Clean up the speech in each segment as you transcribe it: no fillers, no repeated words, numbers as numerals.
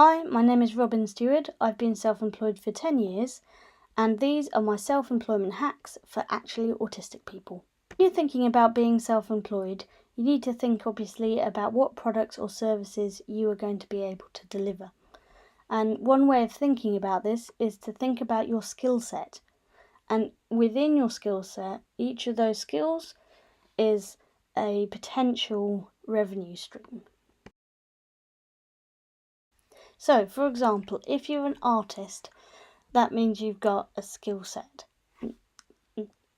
Hi, my name is Robin Stewart. I've been self-employed for 10 years, and these are my self-employment hacks for actually autistic people. When you're thinking about being self-employed, you need to think obviously about what products or services you are going to be able to deliver. And one way of thinking about this is to think about your skill set. And within your skill set, each of those skills is a potential revenue stream. So, for example, if you're an artist, that means you've got a skill set.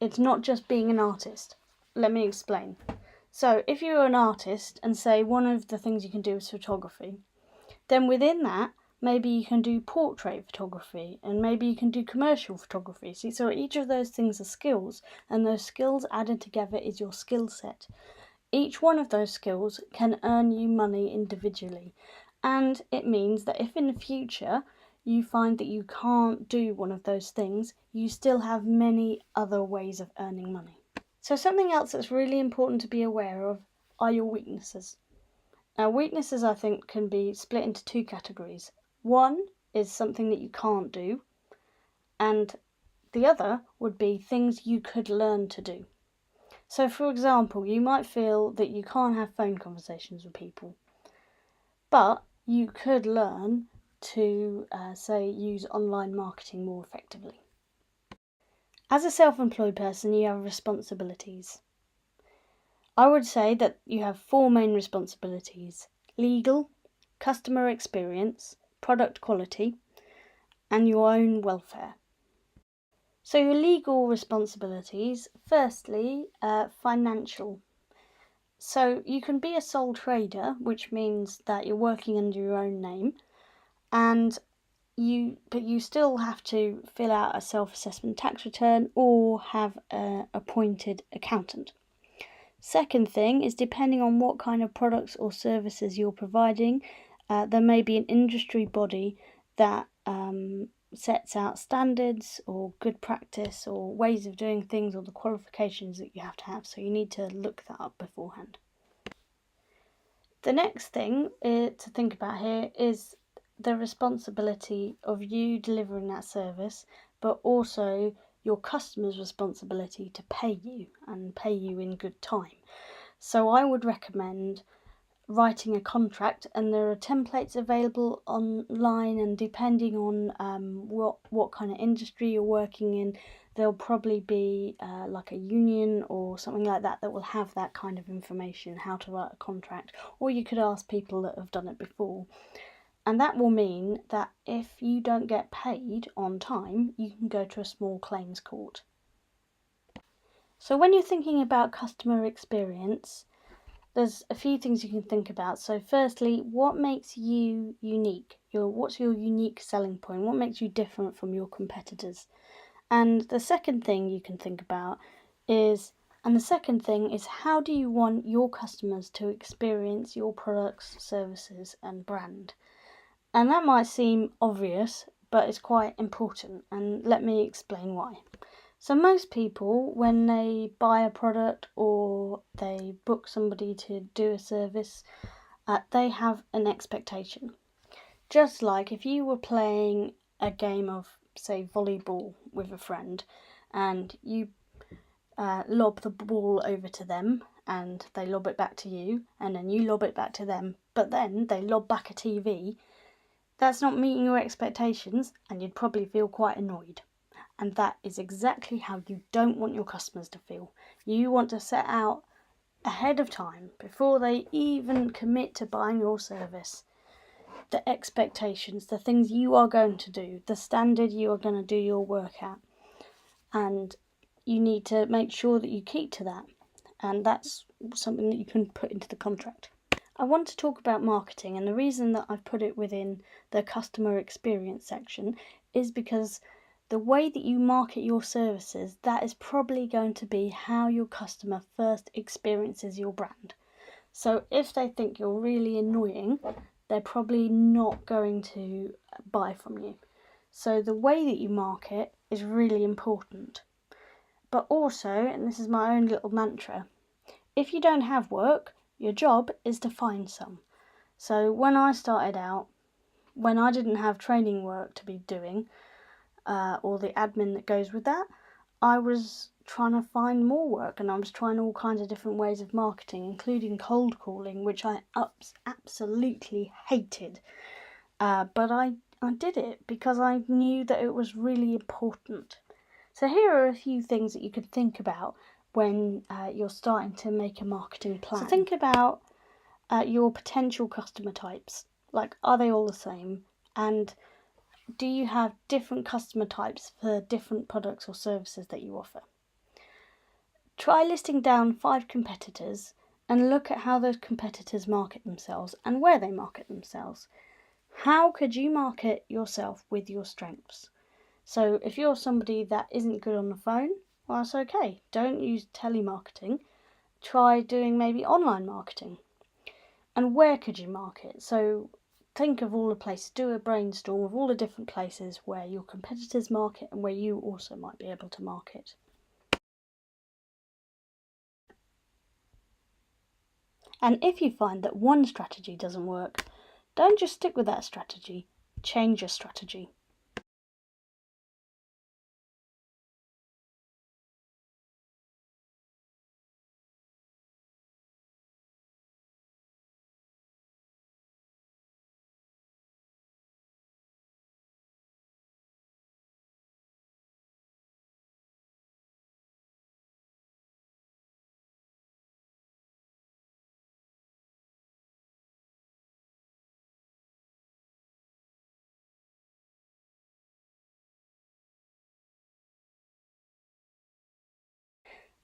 It's not just being an artist. Let me explain. So, if you're an artist and say one of the things you can do is photography, then within that, maybe you can do portrait photography and maybe you can do commercial photography. So each of those things are skills, and those skills added together is your skill set. Each one of those skills can earn you money individually, and it means that if in the future you find that you can't do one of those things, you still have many other ways of earning money. So something else that's really important to be aware of are your weaknesses. Now, weaknesses I think can be split into two categories. One is something that you can't do, and the other would be things you could learn to do. So, for example, you might feel that you can't have phone conversations with people, but you could learn to, say, use online marketing more effectively. As a self-employed person, you have responsibilities. I would say that you have four main responsibilities: legal, customer experience, product quality, and your own welfare. So your legal responsibilities, firstly, financial. So you can be a sole trader, which means that you're working under your own name, but you still have to fill out a self-assessment tax return or have an appointed accountant. Second thing is, depending on what kind of products or services you're providing, there may be an industry body that sets out standards or good practice or ways of doing things or the qualifications that you have to have. So you need to look that up beforehand. The next thing to think about here is the responsibility of you delivering that service, but also your customer's responsibility to pay you and pay you in good time. So I would recommend writing a contract, and there are templates available online, and depending on what kind of industry you're working in, there'll probably be like a union or something like that that will have that kind of information, how to write a contract, or you could ask people that have done it before. And that will mean that if you don't get paid on time, you can go to a small claims court. So when you're thinking about customer experience, there's a few things you can think about. So firstly, what makes you unique? What's your unique selling point? What makes you different from your competitors? And the second thing you can think about is how do you want your customers to experience your products, services, and brand? And that might seem obvious, but it's quite important, and let me explain why. So most people, when they buy a product or they book somebody to do a service, they have an expectation. Just like if you were playing a game of, say, volleyball with a friend, and you lob the ball over to them and they lob it back to you, and then you lob it back to them, but then they lob back a TV, that's not meeting your expectations, and you'd probably feel quite annoyed. And that is exactly how you don't want your customers to feel. You want to set out ahead of time, before they even commit to buying your service, the expectations, the things you are going to do, the standard you are going to do your work at. And you need to make sure that you keep to that. And that's something that you can put into the contract. I want to talk about marketing, and the reason that I've put it within the customer experience section is because the way that you market your services, that is probably going to be how your customer first experiences your brand. So if they think you're really annoying, they're probably not going to buy from you. So the way that you market is really important. But also, and this is my own little mantra, if you don't have work, your job is to find some. So when I started out, when I didn't have training work to be doing, or the admin that goes with that, I was trying to find more work, and I was trying all kinds of different ways of marketing, including cold calling, which I absolutely hated. But I did it because I knew that it was really important. So here are a few things that you could think about when you're starting to make a marketing plan. So think about your potential customer types. Like, are they all the same? And do you have different customer types for different products or services that you offer? Try listing down 5 competitors and look at how those competitors market themselves and where they market themselves. How could you market yourself with your strengths? So if you're somebody that isn't good on the phone, well, that's okay. Don't use telemarketing. Try doing maybe online marketing. And where could you market? So think of all the places, do a brainstorm of all the different places where your competitors market and where you also might be able to market. And if you find that one strategy doesn't work, don't just stick with that strategy, change your strategy.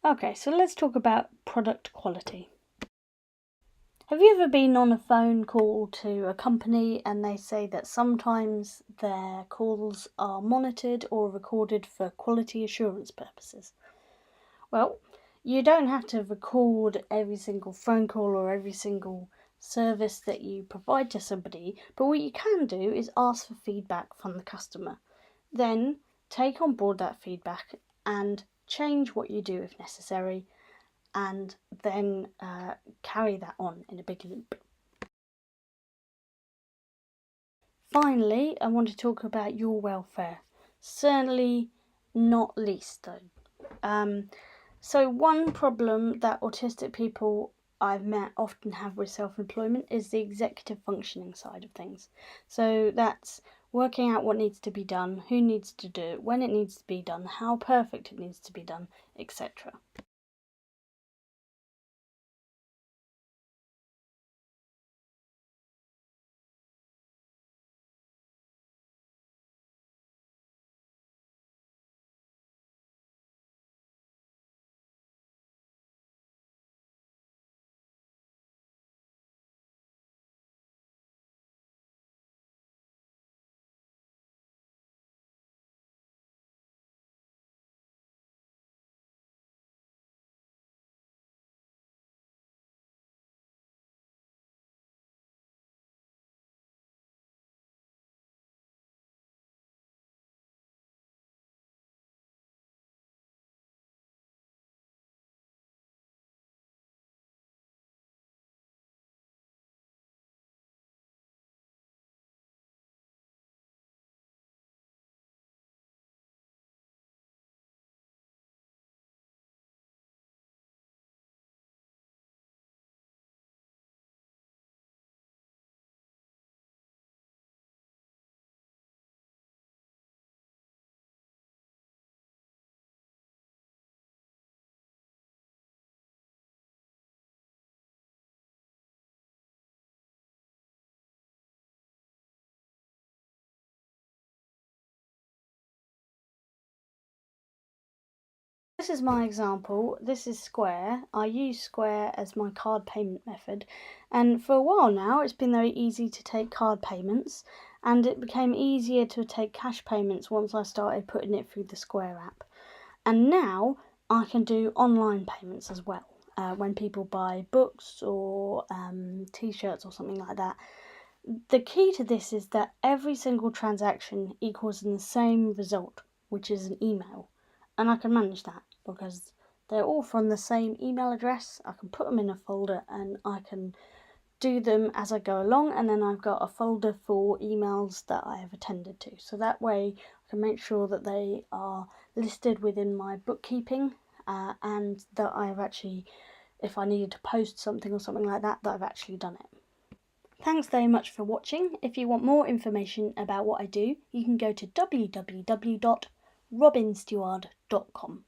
Okay, so let's talk about product quality. Have you ever been on a phone call to a company and they say that sometimes their calls are monitored or recorded for quality assurance purposes? Well, you don't have to record every single phone call or every single service that you provide to somebody, but what you can do is ask for feedback from the customer. Then take on board that feedback and change what you do if necessary, and then carry that on in a big loop. Finally, I want to talk about your welfare. Certainly not least though. So one problem that autistic people I've met often have with self-employment is the executive functioning side of things. So that's working out what needs to be done, who needs to do it, when it needs to be done, how perfect it needs to be done, etc. This is my example. This is Square. I use Square as my card payment method, and for a while now it's been very easy to take card payments, and it became easier to take cash payments once I started putting it through the Square app. And now I can do online payments as well. When people buy books or t-shirts or something like that. The key to this is that every single transaction equals in the same result, which is an email. And I can manage that because they're all from the same email address. I can put them in a folder and I can do them as I go along, and then I've got a folder for emails that I have attended to. So that way I can make sure that they are listed within my bookkeeping and that I have actually, if I needed to post something or something like that, that I've actually done it. Thanks very much for watching. If you want more information about what I do, you can go to www.robinsteward.com.